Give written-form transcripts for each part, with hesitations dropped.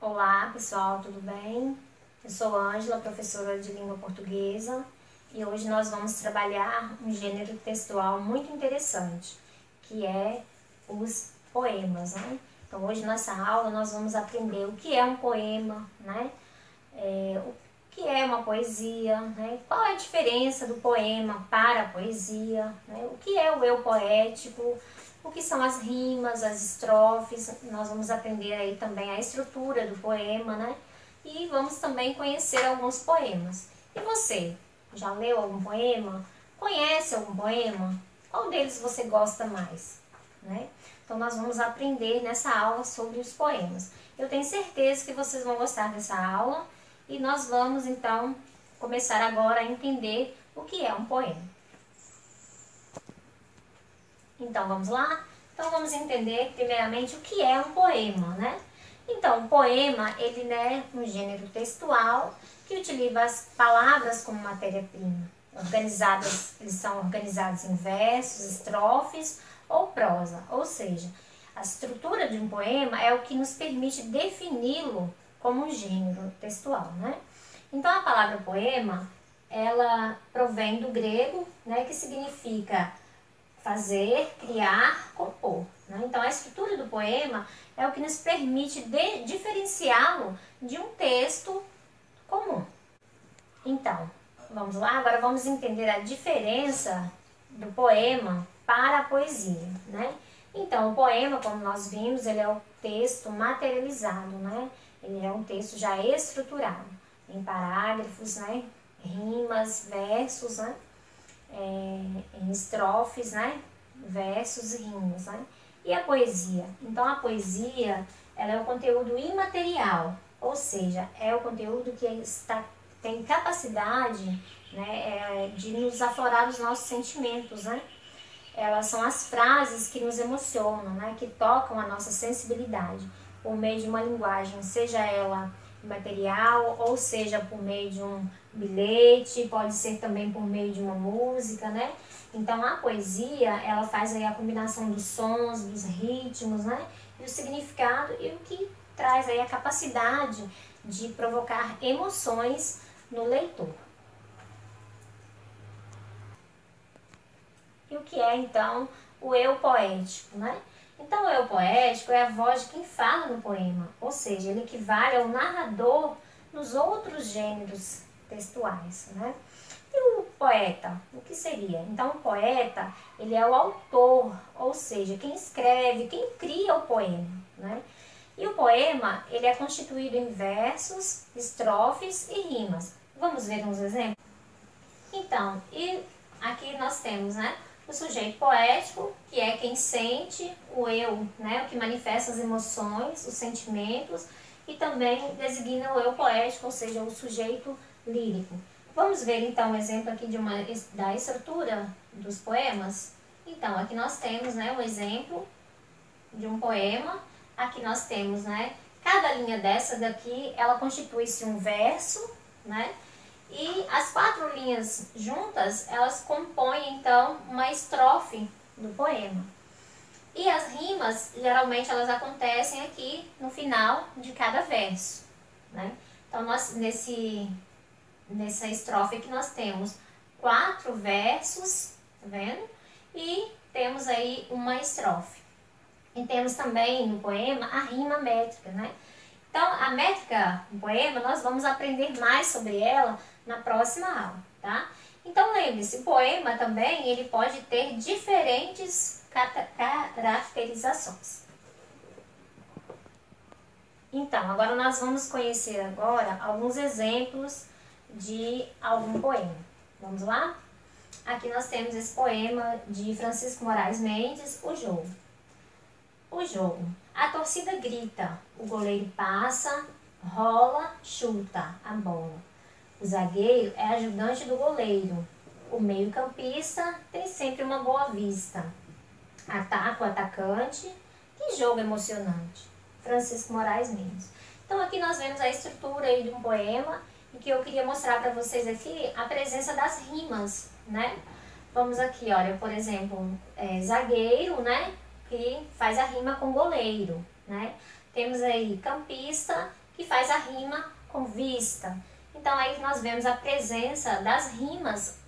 Olá pessoal, tudo bem? Eu sou Ângela, professora de língua portuguesa, e hoje nós vamos trabalhar um gênero textual muito interessante, que é os poemas, né? Então hoje nessa aula nós vamos aprender o que é um poema, né? O que é uma poesia, né? Qual é a diferença do poema para a poesia, né? O que é o eu poético, o que são as rimas, as estrofes. Nós vamos aprender aí também a estrutura do poema, né? E vamos também conhecer alguns poemas. E você, já leu algum poema? Conhece algum poema? Qual deles você gosta mais, né? Então nós vamos aprender nessa aula sobre os poemas. Eu tenho certeza que vocês vão gostar dessa aula e nós vamos então começar agora a entender o que é um poema. Então vamos lá? Então vamos entender primeiramente o que é um poema, né? Então, o poema, ele é um gênero textual que utiliza as palavras como matéria-prima. Eles são organizados em versos, estrofes ou prosa, ou seja, a estrutura de um poema é o que nos permite defini-lo como um gênero textual, né? Então, a palavra poema, ela provém do grego, né, que significa fazer, criar, compor, né? Então, a estrutura do poema é o que nos permite diferenciá-lo de um texto comum. Então, vamos lá? Agora vamos entender a diferença do poema para a poesia, né? Então, o poema, como nós vimos, ele é o texto materializado, né? Ele é um texto já estruturado, em parágrafos, né? Rimas, versos, né? Em estrofes, né? Versos e rimas, né? E a poesia? Então, a poesia, ela é o conteúdo imaterial, ou seja, é o conteúdo que tem capacidade, né, de nos aflorar os nossos sentimentos, né? Elas são as frases que nos emocionam, né, que tocam a nossa sensibilidade por meio de uma linguagem, seja ela material ou seja por meio de um bilhete, pode ser também por meio de uma música, né? Então a poesia, ela faz aí a combinação dos sons, dos ritmos, né? E o significado e o que traz aí a capacidade de provocar emoções no leitor. E o que é então o eu poético, né? Então o eu poético é a voz de quem fala no poema, ou seja, ele equivale ao narrador nos outros gêneros textuais, né? E o poeta, o que seria? Então o poeta, ele é o autor, ou seja, quem escreve, quem cria o poema, né? E o poema, ele é constituído em versos, estrofes e rimas. Vamos ver uns exemplos? Então, e aqui nós temos, né, o sujeito poético, que é quem sente, o eu, né, o que manifesta as emoções, os sentimentos, e também designa o eu poético, ou seja, o sujeito lírico. Vamos ver então um exemplo aqui da estrutura dos poemas? Então, aqui nós temos, né, um exemplo de um poema. Aqui nós temos, né, cada linha dessa daqui, ela constitui-se um verso, né? E as 4 linhas juntas, elas compõem então uma estrofe do poema. E as rimas, geralmente elas acontecem aqui no final de cada verso, né? Então nessa estrofe aqui nós temos 4 versos, tá vendo? E temos aí uma estrofe. E temos também no poema a rima métrica, né? Então, a métrica do poema, nós vamos aprender mais sobre ela na próxima aula, tá? Então, lembre-se, o poema também, ele pode ter diferentes caracterizações. Então, agora nós vamos conhecer agora alguns exemplos de algum poema. Vamos lá? Aqui nós temos esse poema de Francisco Moraes Mendes, O Jogo. O jogo. A torcida grita, o goleiro passa, rola, chuta a bola. O zagueiro é ajudante do goleiro. O meio-campista tem sempre uma boa vista. Ataca o atacante. Que jogo emocionante. Francisco Moraes Mendes. Então aqui nós vemos a estrutura aí de um poema e que eu queria mostrar para vocês aqui a presença das rimas, né? Vamos aqui, olha, por exemplo, zagueiro, né? Que faz a rima com goleiro, né? Temos aí campista que faz a rima com vista. Então aí nós vemos a presença das rimas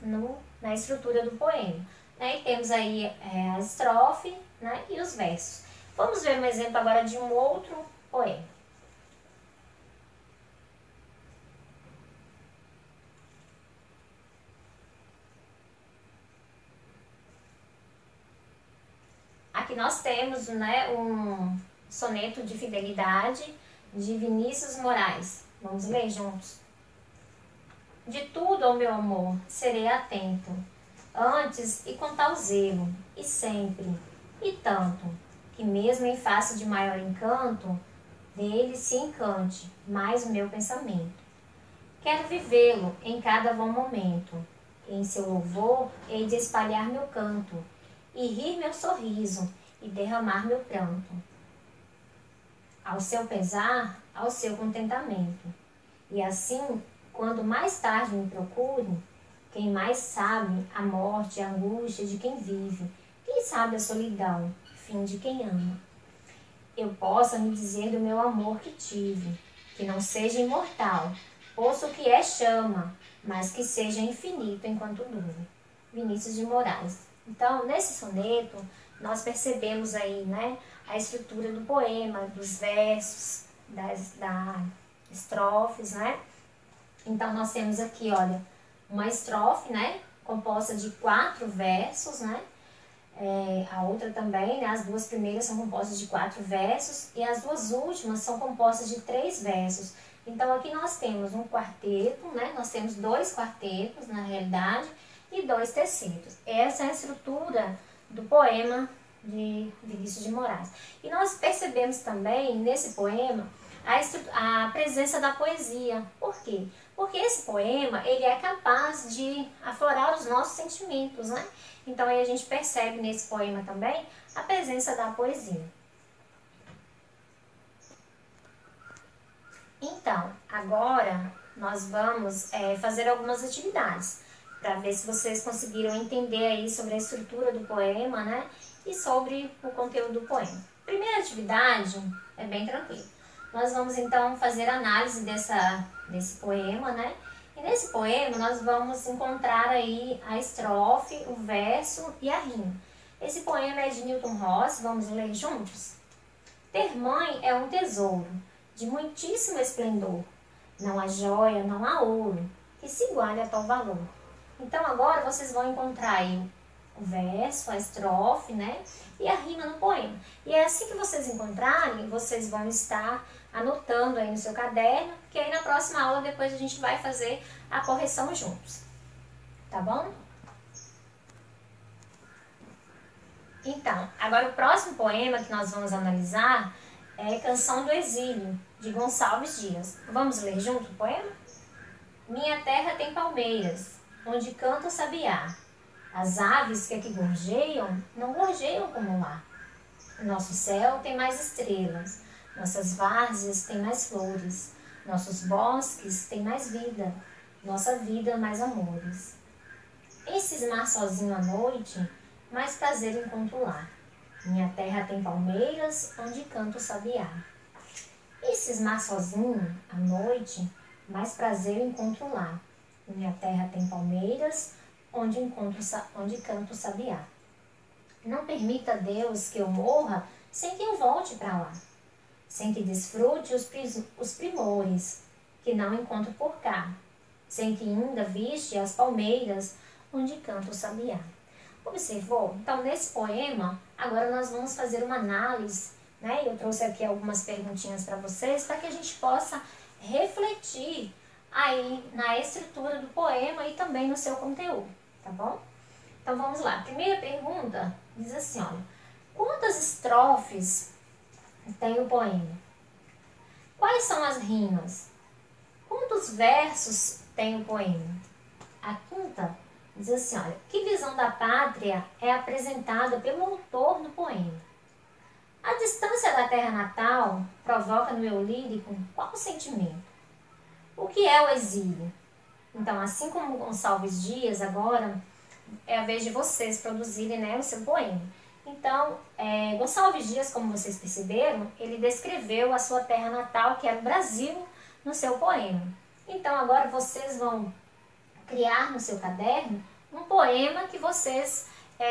na estrutura do poema. Né? E temos aí a estrofe, né? E os versos. Vamos ver um exemplo agora de um outro poema. Aqui nós temos, né, um soneto de fidelidade de Vinícius Moraes. Vamos ler juntos? De tudo, ó meu amor, serei atento, antes e com tal zelo, e sempre, e tanto, que mesmo em face de maior encanto, dele se encante mais o meu pensamento. Quero vivê-lo em cada bom momento, em seu louvor hei de espalhar meu canto, e rir meu sorriso, e derramar meu pranto. Ao seu pesar, ao seu contentamento. E assim, quando mais tarde me procure, quem mais sabe a morte e a angústia de quem vive, quem sabe a solidão, fim de quem ama. Eu possa me dizer do meu amor que tive, que não seja imortal, posto que é chama, mas que seja infinito enquanto dure. Vinícius de Moraes. Então, nesse soneto, nós percebemos aí, né, a estrutura do poema, dos versos, das estrofes, né? Então, nós temos aqui, olha, uma estrofe, né, composta de 4 versos, né? A outra também, né, as 2 primeiras são compostas de 4 versos e as 2 últimas são compostas de 3 versos. Então, aqui nós temos um quarteto, né? Nós temos 2 quartetos, na realidade, e 2 tercetos. Essa é a estrutura do poema de Vinícius de Moraes. E nós percebemos também, nesse poema, a presença da poesia. Por quê? Porque esse poema, ele é capaz de aflorar os nossos sentimentos, né? Então, aí a gente percebe nesse poema também a presença da poesia. Então, agora nós vamos fazer algumas atividades para ver se vocês conseguiram entender aí sobre a estrutura do poema, né? E sobre o conteúdo do poema. Primeira atividade é bem tranquila. Nós vamos então fazer análise desse poema, né? E nesse poema nós vamos encontrar aí a estrofe, o verso e a rima. Esse poema é de Newton Ross, vamos ler juntos? Ter mãe é um tesouro de muitíssimo esplendor. Não há joia, não há ouro que se iguale a tal valor. Então agora vocês vão encontrar aí o verso, a estrofe, né? E a rima no poema. E é assim que vocês encontrarem, vocês vão estar anotando aí no seu caderno, que aí na próxima aula depois a gente vai fazer a correção juntos. Tá bom? Então, agora o próximo poema que nós vamos analisar é Canção do Exílio, de Gonçalves Dias. Vamos ler junto o poema? Minha terra tem palmeiras, onde canta o sabiá. As aves que aqui gorjeiam, não gorjeiam como lá. Nosso céu tem mais estrelas, nossas várzeas têm mais flores, nossos bosques têm mais vida, nossa vida mais amores. Em cismar sozinho à noite, mais prazer encontro lá. Minha terra tem palmeiras, onde canta o sabiá. Em cismar sozinho à noite, mais prazer encontro lá. Minha terra tem palmeiras, onde canta o sabiá. Não permita, Deus, que eu morra sem que eu volte para lá, sem que desfrute os primores que não encontro por cá, sem que ainda viste as palmeiras onde canta o sabiá. Observou? Então, nesse poema, agora nós vamos fazer uma análise, né? Eu trouxe aqui algumas perguntinhas para vocês, para que a gente possa refletir aí na estrutura do poema e também no seu conteúdo, tá bom? Então vamos lá. Primeira pergunta diz assim, olha, quantas estrofes tem o poema? Quais são as rimas? Quantos versos tem o poema? A quinta diz assim, olha, que visão da pátria é apresentada pelo autor do poema? A distância da terra natal provoca no eu lírico qual sentimento? O que é o exílio? Então, assim como Gonçalves Dias, agora é a vez de vocês produzirem, né, o seu poema. Então, Gonçalves Dias, como vocês perceberam, ele descreveu a sua terra natal, que era o Brasil, no seu poema. Então, agora vocês vão criar no seu caderno um poema que vocês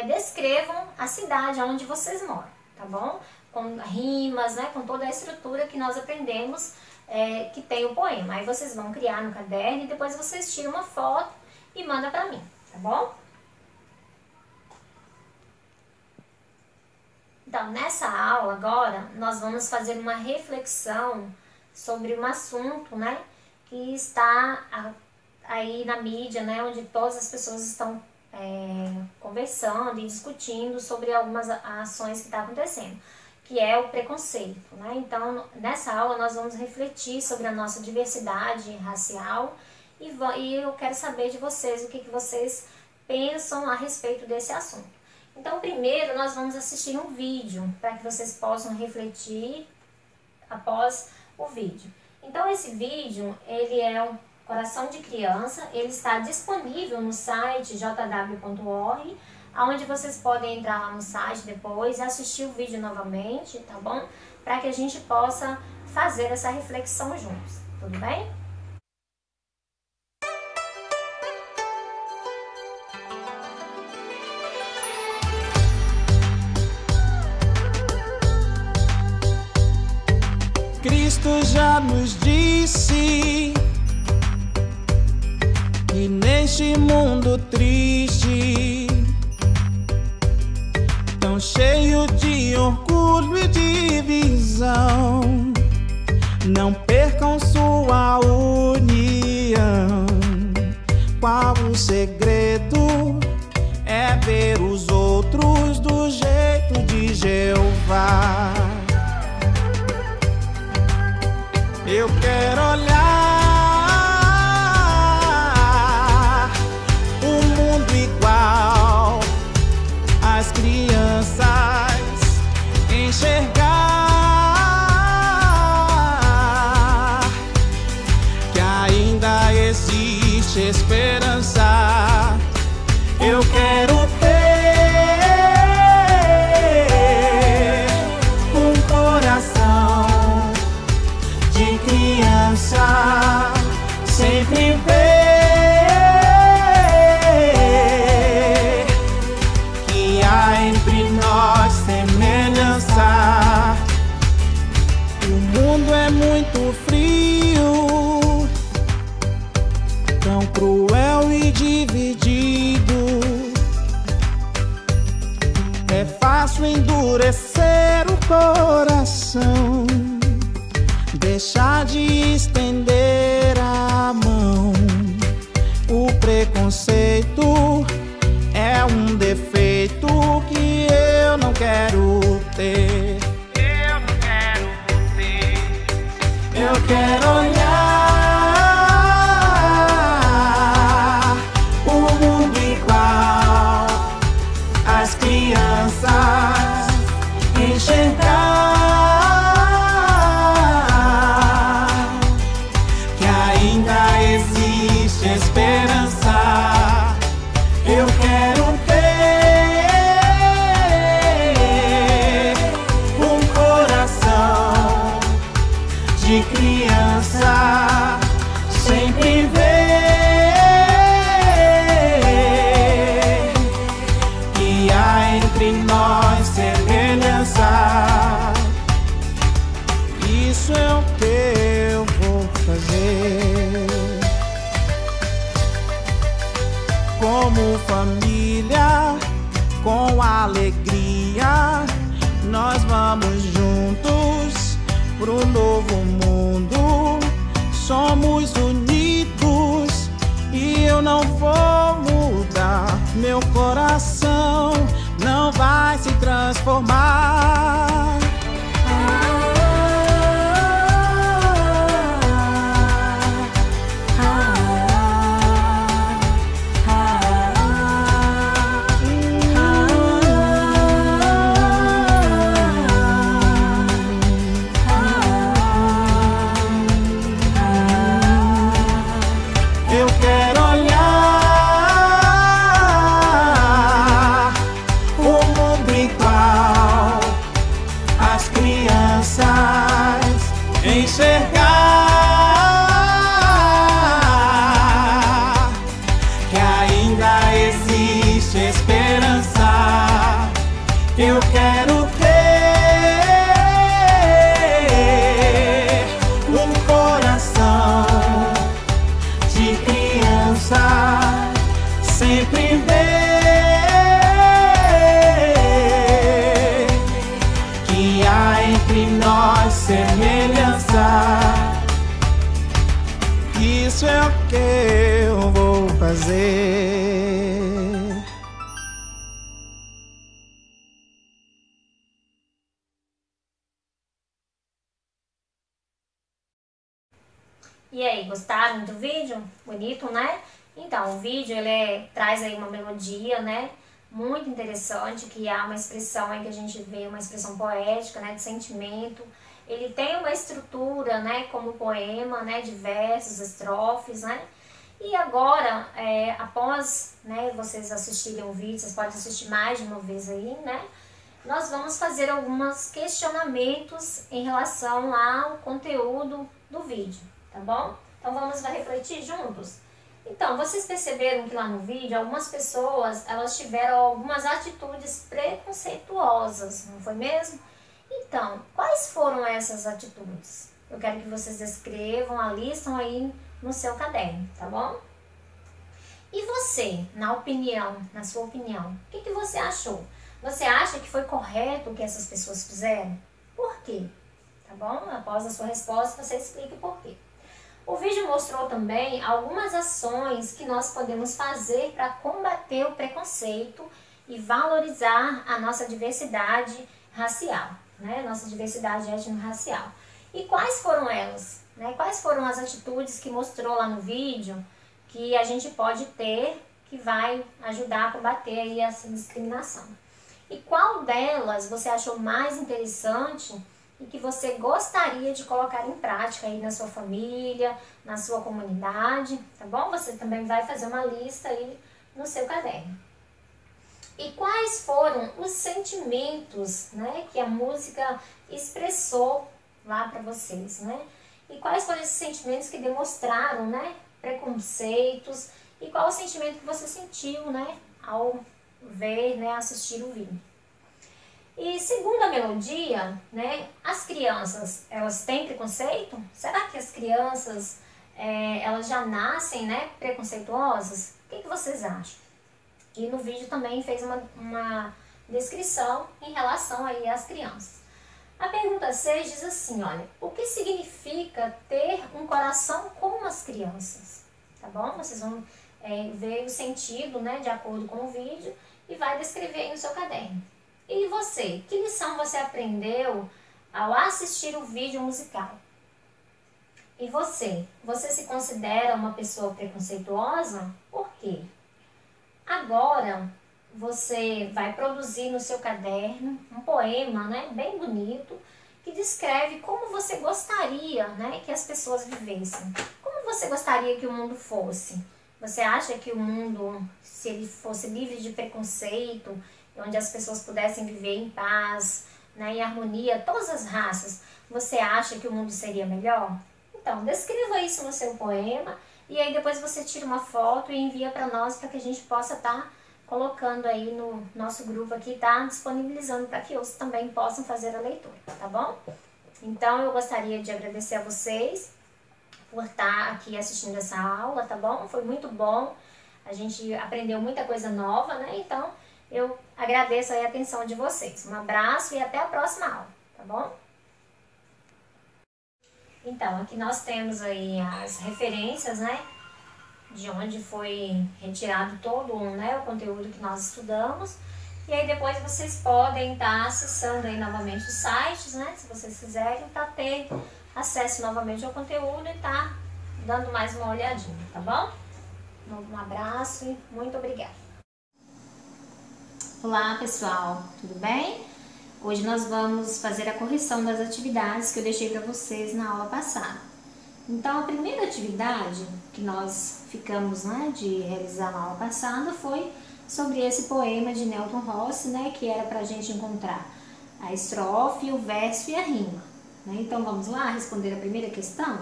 descrevam a cidade onde vocês moram, tá bom? Com rimas, né, com toda a estrutura que nós aprendemos que tem o poema. Aí vocês vão criar no caderno e depois vocês tiram uma foto e mandam pra mim, tá bom? Então, nessa aula agora, nós vamos fazer uma reflexão sobre um assunto, né, que está aí na mídia, né, onde todas as pessoas estão conversando e discutindo sobre algumas ações que estão acontecendo, que é o preconceito, né? Então, nessa aula nós vamos refletir sobre a nossa diversidade racial e eu quero saber de vocês o que vocês pensam a respeito desse assunto. Então, primeiro nós vamos assistir um vídeo para que vocês possam refletir após o vídeo. Então, esse vídeo, ele é um Coração de Criança, ele está disponível no site jw.org, onde vocês podem entrar lá no site depois e assistir o vídeo novamente, tá bom? Para que a gente possa fazer essa reflexão juntos, tudo bem? Cristo já nos disse que neste mundo triste, tão cheio de orgulho e divisão, não percam sua união. Qual o segredo? É ver os outros do jeito de Jeová. Eu quero olhar o mundo igual às crianças, enxergar que ainda existe esperança. Eu quero ter um coração de criança, sempre ver que há entre nós semelhança. O mundo é muito frio, tão cruel e dividido. É fácil endurecer o coração, deixar de estender a mão. O preconceito é um defeito que eu não quero ter. Eu não quero ter. Eu quero olhar o mundo igual às crianças, enxergar que ainda existe esperança. Eu quero ter um coração de criança, sempre ver que há entre nós semelhança. Isso é o que eu vou fazer. Como família, com alegria, nós vamos juntos pro novo mundo. Somos unidos e eu não vou mudar. Meu coração não vai se transformar. Eu quero olhar o mundo igual Eu quero ter um coração de criança, sempre ver que há entre nós semelhança. Isso é o que eu vou fazer. E aí, gostaram do vídeo? Bonito, né? Então, o vídeo traz aí uma melodia, né? Muito interessante, que há uma expressão aí que a gente vê, uma expressão poética, né? De sentimento. Ele tem uma estrutura, né? Como poema, né? De versos, estrofes, né? E agora, após, né, vocês assistirem o vídeo, vocês podem assistir mais de uma vez aí, né? Nós vamos fazer alguns questionamentos em relação ao conteúdo do vídeo, tá bom? Então vamos refletir juntos? Então, vocês perceberam que lá no vídeo, algumas pessoas, elas tiveram algumas atitudes preconceituosas, não foi mesmo? Então, quais foram essas atitudes? Eu quero que vocês descrevam, alistam aí no seu caderno, tá bom? E você, na sua opinião, o que você achou? Você acha que foi correto o que essas pessoas fizeram? Por quê? Tá bom? Após a sua resposta, você explica por quê. O vídeo mostrou também algumas ações que nós podemos fazer para combater o preconceito e valorizar a nossa diversidade racial, né? Nossa diversidade étnico-racial. E quais foram elas? Né? Quais foram as atitudes que mostrou lá no vídeo que a gente pode ter que vai ajudar a combater aí essa discriminação? E qual delas você achou mais interessante e que você gostaria de colocar em prática aí na sua família, na sua comunidade, tá bom? Você também vai fazer uma lista aí no seu caderno. E quais foram os sentimentos, né, que a música expressou lá para vocês, né? E quais foram esses sentimentos que demonstraram, né, preconceitos, e qual o sentimento que você sentiu, né, ao ver, né, assistir o vídeo. E segundo a melodia, né, as crianças, elas têm preconceito? Será que as crianças, elas já nascem, né, preconceituosas? O que vocês acham? E no vídeo também fez uma descrição em relação aí às crianças. A pergunta 6 diz assim, olha, o que significa ter um coração como as crianças? Tá bom? Vocês vão ver o sentido, né, de acordo com o vídeo e vai descrever aí no seu caderno. E você, que lição você aprendeu ao assistir o vídeo musical? E você se considera uma pessoa preconceituosa? Por quê? Agora, você vai produzir no seu caderno um poema, né, bem bonito, que descreve como você gostaria, né, que as pessoas vivessem. Como você gostaria que o mundo fosse? Você acha que o mundo, se ele fosse livre de preconceito, onde as pessoas pudessem viver em paz, né, em harmonia, todas as raças, você acha que o mundo seria melhor? Então, descreva isso no seu poema e aí depois você tira uma foto e envia para nós para que a gente possa estar colocando aí no nosso grupo aqui, tá disponibilizando para que outros também possam fazer a leitura, tá bom? Então, eu gostaria de agradecer a vocês por estar aqui assistindo essa aula, tá bom? Foi muito bom, a gente aprendeu muita coisa nova, né? Então, eu agradeço aí a atenção de vocês. Um abraço e até a próxima aula, tá bom? Então, aqui nós temos aí as referências, né? De onde foi retirado todo, né, o conteúdo que nós estudamos. E aí depois vocês podem estar acessando aí novamente os sites, né? Se vocês quiserem, para ter acesso novamente ao conteúdo e tá dando mais uma olhadinha, tá bom? Um abraço e muito obrigada. Olá pessoal, tudo bem? Hoje nós vamos fazer a correção das atividades que eu deixei para vocês na aula passada. Então a primeira atividade que nós ficamos, né, de realizar na aula passada foi sobre esse poema de Nelton Rossi, né, que era para a gente encontrar a estrofe, o verso e a rima. Né? Então vamos lá responder a primeira questão?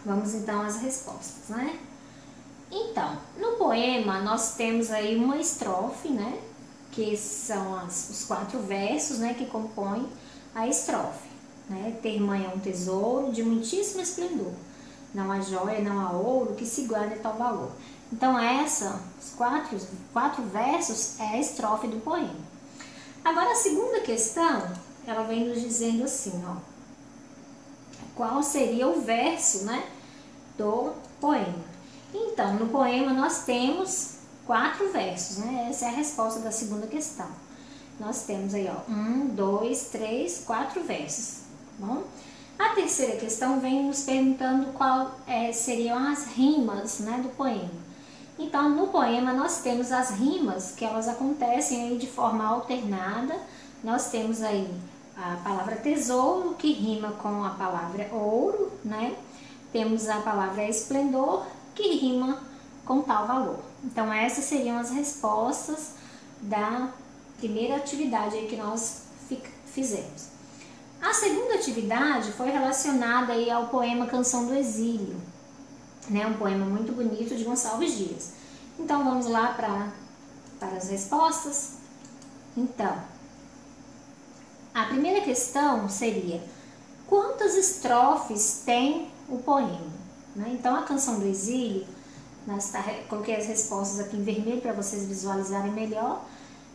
Vamos então às respostas, né? Então, no poema nós temos aí uma estrofe, né, que são os 4 versos, né, que compõem a estrofe. Né? Ter mãe é um tesouro de muitíssimo esplendor, não há joia, não há ouro que se guarde tal valor. Então os 4 versos é a estrofe do poema. Agora a segunda questão, ela vem nos dizendo assim, ó, qual seria o verso, né, do poema. Então, no poema nós temos 4 versos, né? Essa é a resposta da segunda questão. Nós temos aí, ó, 1, 2, 3, 4 versos, tá bom? A terceira questão vem nos perguntando qual seriam as rimas, né, do poema. Então, no poema nós temos as rimas, que elas acontecem aí de forma alternada. Nós temos aí a palavra tesouro, que rima com a palavra ouro, né? Temos a palavra esplendor, que rima com tal valor. Então, essas seriam as respostas da primeira atividade aí que nós fizemos. A segunda atividade foi relacionada aí ao poema Canção do Exílio, né? Um poema muito bonito de Gonçalves Dias. Então, vamos lá para as respostas. Então, a primeira questão seria: quantas estrofes tem o poema? Né? Então, a Canção do Exílio, coloquei as respostas aqui em vermelho para vocês visualizarem melhor.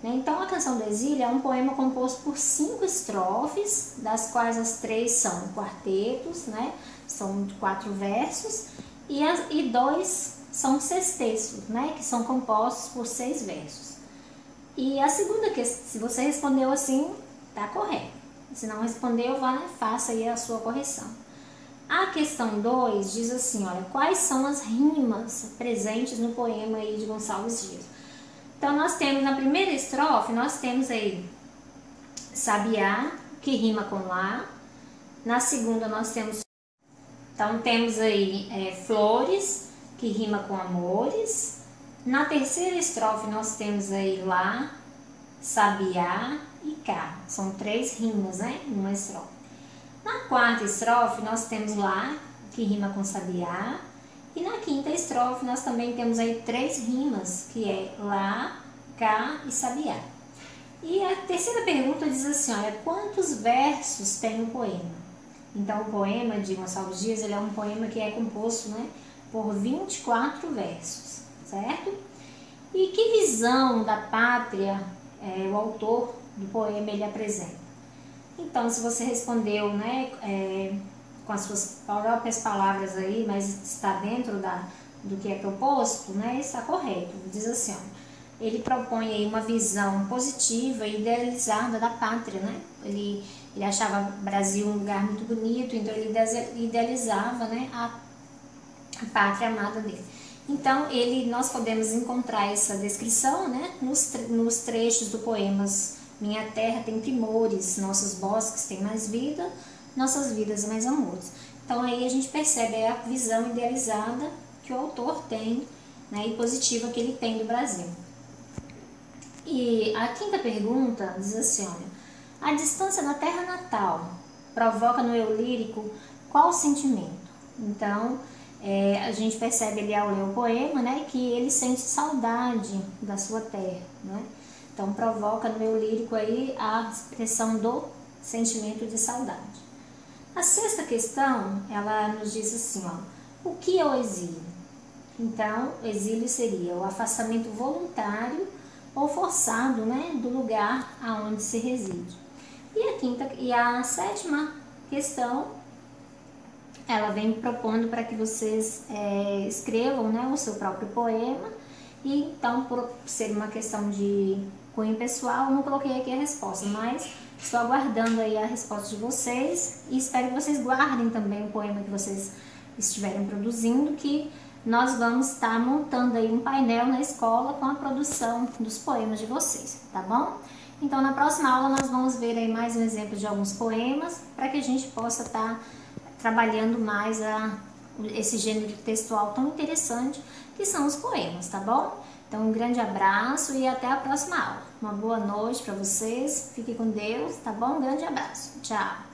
Né? Então, a Canção do Exílio é um poema composto por 5 estrofes, das quais as 3 são quartetos, né? São 4 versos, e 2 são sextetos, né? Que são compostos por 6 versos. E a segunda questão, se você respondeu assim, tá correto. Se não respondeu, faça aí a sua correção. A questão 2 diz assim, olha, quais são as rimas presentes no poema aí de Gonçalves Dias? Então, nós temos na primeira estrofe, nós temos aí sabiá, que rima com lá. Na segunda, nós temos, então, temos aí flores, que rima com amores. Na terceira estrofe, nós temos aí lá, sabiá e cá. São 3 rimas, né, numa estrofe. Na quarta estrofe, nós temos lá, que rima com sabiá. E na quinta estrofe, nós também temos aí 3 rimas, que é lá, cá e sabiá. E a terceira pergunta diz assim, olha, quantos versos tem o poema? Então, o poema de Gonçalves Dias, ele é um poema que é composto, né, por 24 versos, certo? E que visão da pátria o autor do poema ele apresenta? Então, se você respondeu, né, com as suas próprias palavras aí, mas está dentro do que é proposto, né, está correto. Diz assim, ó, ele propõe aí uma visão positiva e idealizada da pátria, né? Ele achava o Brasil um lugar muito bonito, então ele idealizava, né, a pátria amada dele. Então, nós podemos encontrar essa descrição, né, nos trechos do poemas Minha Terra tem primores, nossos bosques têm mais vida, nossas vidas mais amores. Então, aí a gente percebe a visão idealizada que o autor tem, né, e positiva que ele tem do Brasil. E a quinta pergunta diz assim, olha, a distância da terra natal provoca no eu lírico qual sentimento? Então, a gente percebe ali ao ler o poema, né, que ele sente saudade da sua terra, né? Então, provoca no eu lírico aí a expressão do sentimento de saudade. A sexta questão, ela nos diz assim, ó, o que é o exílio? Então, o exílio seria o afastamento voluntário ou forçado, né, do lugar aonde se reside. E a sétima questão, ela vem propondo para que vocês escrevam, né, o seu próprio poema. E então, por ser uma questão de cunho pessoal, eu não coloquei aqui a resposta, mas estou aguardando aí a resposta de vocês e espero que vocês guardem também o poema que vocês estiverem produzindo, que nós vamos estar montando aí um painel na escola com a produção dos poemas de vocês, tá bom? Então, na próxima aula nós vamos ver aí mais um exemplo de alguns poemas para que a gente possa estar trabalhando mais esse gênero textual tão interessante que são os poemas, tá bom? Então, um grande abraço e até a próxima aula. Uma boa noite para vocês, fiquem com Deus, tá bom? Um grande abraço, tchau!